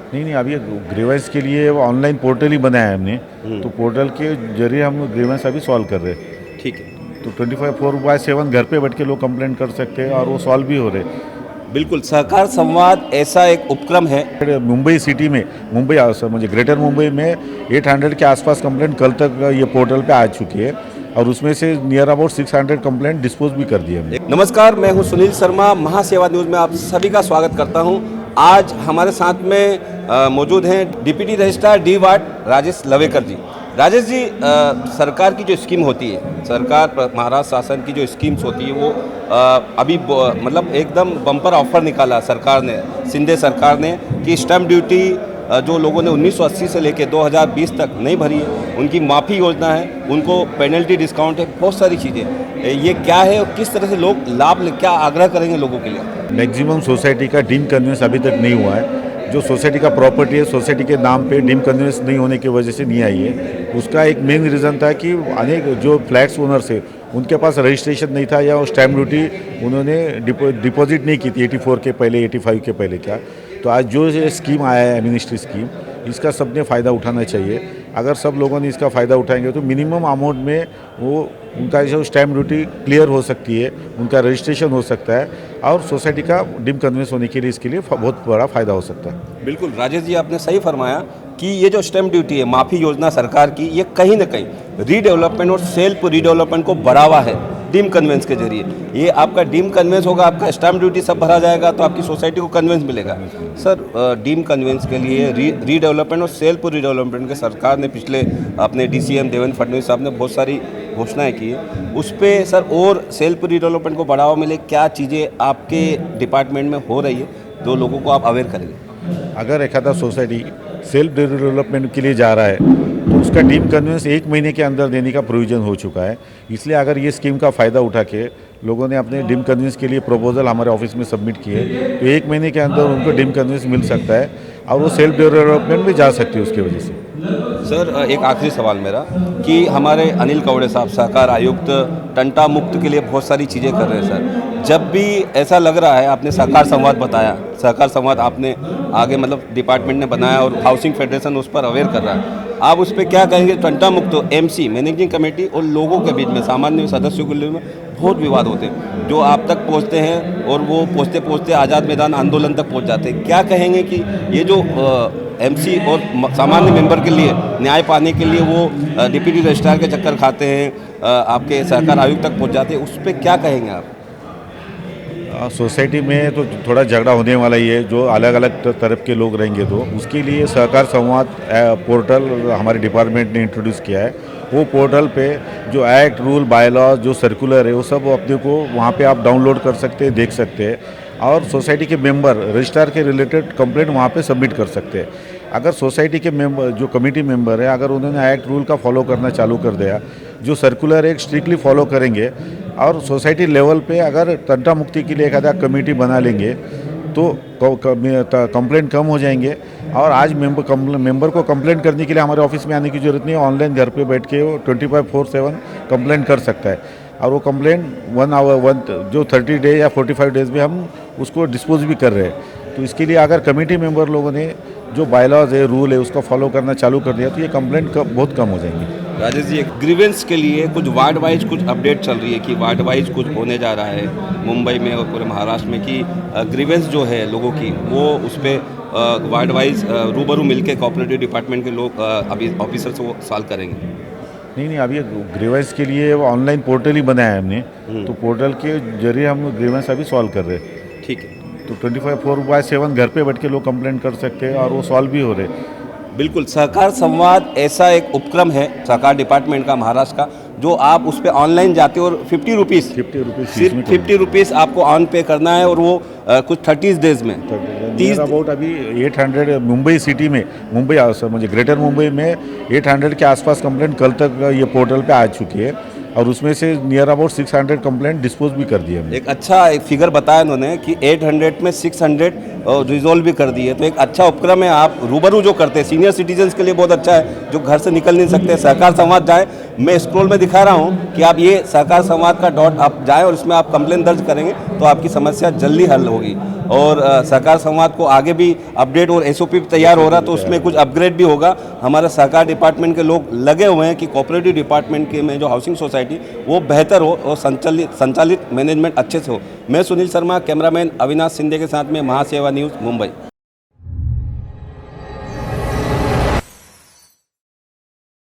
नहीं नहीं, अभी ग्रीवेंस के लिए ऑनलाइन पोर्टल ही बनाया है हमने। तो पोर्टल के जरिए हम ग्रीवेंस अभी सॉल्व कर रहे हैं। ठीक है। तो 24/7 घर पे बैठ के लोग कंप्लेंट कर सकते हैं और वो सॉल्व भी हो रहे हैं। बिल्कुल, सहकार संवाद ऐसा एक उपक्रम है। मुंबई सिटी में, मुझे ग्रेटर मुंबई में 800 के आसपास कंप्लेंट कल तक ये पोर्टल पे आ चुकी है और उसमें से नियर अबाउट 600 कंप्लेंट डिस्पोज भी कर दिए हमने। नमस्कार, मैं हूं सुनील शर्मा, महासेवा न्यूज़ में आप सभी का स्वागत करता हूं। आज हमारे साथ में मौजूद हैं deputy registrar D ward Rajesh Lavekar ji. Rajesh ji, सरकार की जो स्कीम होती है, सरकार महाराष्ट्र शासन की जो स्कीम्स होती है वो अभी मतलब एकदम बम्पर ऑफर निकाला सरकार ने, शिंदे सरकार ने, कि स्टैम्प ड्यूटी जो लोगों ने 1980 से लेकर 2020 तक नहीं भरी है उनकी माफ़ी योजना है, उनको पेनल्टी डिस्काउंट है, बहुत सारी चीज़ें। ये क्या है और किस तरह से लोग लाभ क्या आग्रह करेंगे लोगों के लिए? मैक्सिमम सोसाइटी का डीम कन्वेंस अभी तक नहीं हुआ है। जो सोसाइटी का प्रॉपर्टी है, सोसाइटी के नाम पे डीम कन्वेंस नहीं होने की वजह से नहीं आई है। उसका एक मेन रीज़न था कि अनेक जो फ्लैट्स ओनर्स है उनके पास रजिस्ट्रेशन नहीं था या स्टैम्प ड्यूटी उन्होंने डिपॉजिट नहीं की थी 84 के पहले, 85 के पहले क्या। तो आज जो ये स्कीम आया है, एमनेस्टी स्कीम, इसका सबने फ़ायदा उठाना चाहिए। अगर सब लोगों ने इसका फ़ायदा उठाएंगे तो मिनिमम अमाउंट में वो उनका जो स्टैम्प ड्यूटी क्लियर हो सकती है, उनका रजिस्ट्रेशन हो सकता है और सोसाइटी का डीम कन्वेंस होने के लिए इसके लिए बहुत बड़ा फ़ायदा हो सकता है। बिल्कुल राजेश जी, आपने सही फरमाया कि ये जो स्टैम्प ड्यूटी है, माफ़ी योजना सरकार की, ये कहीं ना कहीं रीडेवलपमेंट और सेल्फ रीडेवलपमेंट को बढ़ावा है डीम कन्वेंस के जरिए। ये आपका डीम कन्वेंस होगा, आपका स्टैम्प ड्यूटी सब भरा जाएगा तो आपकी सोसाइटी को कन्वेंस मिलेगा। सर, डीम कन्वेंस के लिए रीडेवलपमेंट और सेल्फ रीडेवलपमेंट के सरकार ने पिछले अपने DCM देवेंद्र फडणवीस साहब ने बहुत सारी घोषणाएं की है। उस पर सर और सेल्फ रीडेवलपमेंट को बढ़ावा मिले, क्या चीज़ें आपके डिपार्टमेंट में हो रही है जो लोगों को आप अवेयर करेंगे? अगर एक आधा सोसाइटी सेल्फ डेवलपमेंट के लिए जा रहा है तो उसका डीम कन्वेंस 1 महीने के अंदर देने का प्रोविज़न हो चुका है। इसलिए अगर ये स्कीम का फ़ायदा उठा के लोगों ने अपने डीम कन्वेंस के लिए प्रपोजल हमारे ऑफिस में सबमिट किए तो 1 महीने के अंदर उनको डीम कन्वेंस मिल सकता है और वो सेल्फ डेवलपमेंट में जा सकती है उसकी वजह से। सर, एक आखिरी सवाल मेरा कि हमारे अनिल कवड़े साहब सहकार आयुक्त टंटा मुक्त के लिए बहुत सारी चीज़ें कर रहे हैं सर। जब भी ऐसा लग रहा है, आपने सहकार संवाद बताया, सहकार संवाद आपने आगे मतलब डिपार्टमेंट ने बनाया और हाउसिंग फेडरेशन उस पर अवेयर कर रहा है, आप उस पर क्या कहेंगे? टंटा मुक्त MC मैनेजिंग कमेटी और लोगों के बीच में, सामान्य सदस्यों के लिए में बहुत विवाद होते हैं जो आप तक पहुंचते हैं और वो पहुंचते पहुंचते आज़ाद मैदान आंदोलन तक पहुंच जाते हैं। क्या कहेंगे कि ये जो MC और सामान्य मेंबर के लिए न्याय पाने के लिए वो डिप्टी रजिस्ट्रार के चक्कर खाते हैं, आपके सहकार आयुक्त तक पहुंच जाते हैं, उस पर क्या कहेंगे आप? सोसाइटी में तो थोड़ा झगड़ा होने वाला ही है, जो अलग अलग तरफ के लोग रहेंगे तो उसके लिए सहकार संवाद पोर्टल हमारे डिपार्टमेंट ने इंट्रोड्यूस किया है। वो पोर्टल पे जो एक्ट, रूल, बाय लॉ, जो सर्कुलर है वो सब अपने को वहाँ पे आप डाउनलोड कर सकते हैं, देख सकते हैं और सोसाइटी के मेंबर रजिस्ट्रार के रिलेटेड कंप्लेंट वहाँ पे सबमिट कर सकते हैं। अगर सोसाइटी के मेंबर, जो कमेटी मेंबर है, अगर उन्होंने एक्ट रूल का फॉलो करना चालू कर दिया, जो सर्कुलर है स्ट्रिक्टली फॉलो करेंगे और सोसाइटी लेवल पे अगर टंटा मुक्ति के लिए एक आधा कमेटी बना लेंगे तो कंप्लेंट कम हो जाएंगे। और आज मेंबर को कंप्लेंट करने के लिए हमारे ऑफिस में आने की ज़रूरत नहीं है, ऑनलाइन घर पे बैठ के वो 24/7 कंप्लेंट कर सकता है और वो कंप्लेंट 1 आवर जो 30 डेज या 45 डेज में हम उसको डिस्पोज भी कर रहे हैं। तो इसके लिए अगर कमेटी मेंबर लोगों ने जो बायलॉज है, रूल है, उसका फॉलो करना चालू कर दिया तो ये कंप्लेंट बहुत कम हो जाएंगी। राजेश जी, ग्रीवेंस के लिए कुछ वार्ड वाइज कुछ अपडेट चल रही है कि वार्ड वाइज कुछ होने जा रहा है मुंबई में और पूरे महाराष्ट्र में कि ग्रीवेंस जो है लोगों की वो उस पर वार्ड वाइज रूबरू मिलके कोऑपरेटिव डिपार्टमेंट के लोग अभी ऑफिसर से वो सॉल्व करेंगे। नहीं, अभी ग्रीवेंस के लिए ऑनलाइन पोर्टल ही बनाया है हमने। तो पोर्टल के जरिए हम ग्रीवेंस अभी सॉल्व कर रहे हैं। ठीक है। तो 24/7 घर पे बैठ के लोग कंप्लेंट कर सकते हैं और वो सॉल्व भी हो रहे हैं। बिल्कुल, सहकार संवाद ऐसा एक उपक्रम है सहकार डिपार्टमेंट का महाराष्ट्र का, जो आप उस पर ऑनलाइन जाते हो और 50 रुपीज़ सिर्फ 50 रुपीज़ आपको ऑन पे करना है और वो कुछ 30 डेज में 30 अबाउट अभी 800 मुंबई सिटी में, मुझे ग्रेटर मुंबई में 800 के आसपास कंप्लेंट कल तक ये पोर्टल पे आ चुकी है और उसमें से नियर अबाउट 600 कंप्लेंट डिस्पोज भी कर दिए हमने। एक अच्छा एक फिगर बताया उन्होंने कि 800 में 600 रिजोल्व भी कर दिए। तो एक अच्छा उपक्रम है, आप रूबरू जो करते हैं सीनियर सिटीजन्स के लिए बहुत अच्छा है जो घर से निकल नहीं सकते। सहकार संवाद जाए, मैं स्क्रॉल में दिखा रहा हूँ कि आप ये सहकार संवाद का डॉट आप जाएं और इसमें आप कंप्लेन दर्ज करेंगे तो आपकी समस्या जल्दी हल होगी। और सहकार संवाद को आगे भी अपडेट और एसओपी तैयार हो रहा तो उसमें कुछ अपग्रेड भी होगा। हमारा सहकार डिपार्टमेंट के लोग लगे हुए हैं कि कोऑपरेटिव डिपार्टमेंट के में जो हाउसिंग सोसाइटी वो बेहतर हो और संचालित मैनेजमेंट अच्छे से हो। मैं सुनील शर्मा, कैमरामैन अविनाश सिंधे के साथ में महासेवा न्यूज़, मुंबई।